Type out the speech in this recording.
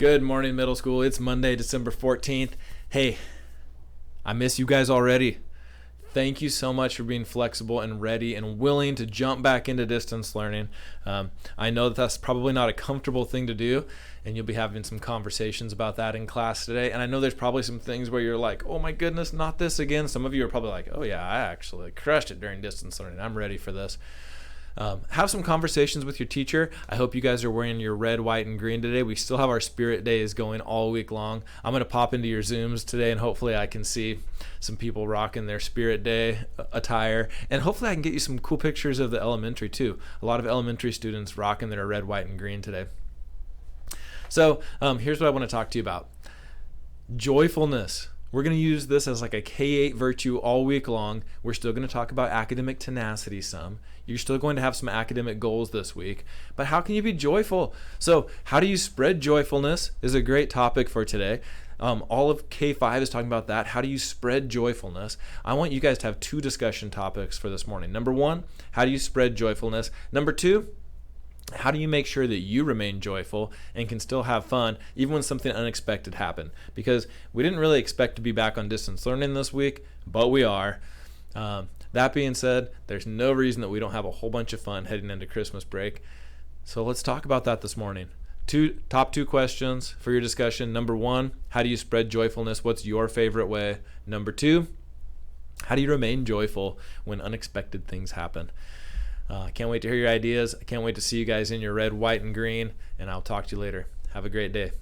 Good morning, middle school. It's Monday, December 14th. Hey, I miss you guys already. Thank you so much for being flexible and ready and willing to jump back into distance learning. I know that that's probably not a comfortable thing to do, and you'll be having some conversations about that in class today. And I know there's probably some things where you're like, oh my goodness, not this again. Some of you are probably like, oh yeah, I actually crushed it during distance learning. I'm ready for this. Have some conversations with your teacher. I hope you guys are wearing your red, white, and green today. We still have our spirit days going all week long. I'm going to pop into your Zooms today, and hopefully I can see some people rocking their spirit day attire. And hopefully I can get you some cool pictures of the elementary too. A lot of elementary students rocking their red, white, and green today. So here's what I want to talk to you about. Joyfulness. We're going to use this as like a K-8 virtue all week long. We're still going to talk about academic tenacity some. You're still going to have some academic goals this week. But how can you be joyful? So how do you spread joyfulness is a great topic for today. All of K5 is talking about that. How do you spread joyfulness? I want you guys to have two discussion topics for this morning. Number one, how do you spread joyfulness? Number two, how do you make sure that you remain joyful and can still have fun even when something unexpected happened? Because we didn't really expect to be back on distance learning this week, but we are. That being said, there's no reason that we don't have a whole bunch of fun heading into Christmas break. So let's talk about that this morning. Top two questions for your discussion. Number one, how do you spread joyfulness? What's your favorite way? Number two, how do you remain joyful when unexpected things happen? I can't wait to hear your ideas. I can't wait to see you guys in your red, white, and green, and I'll talk to you later. Have a great day.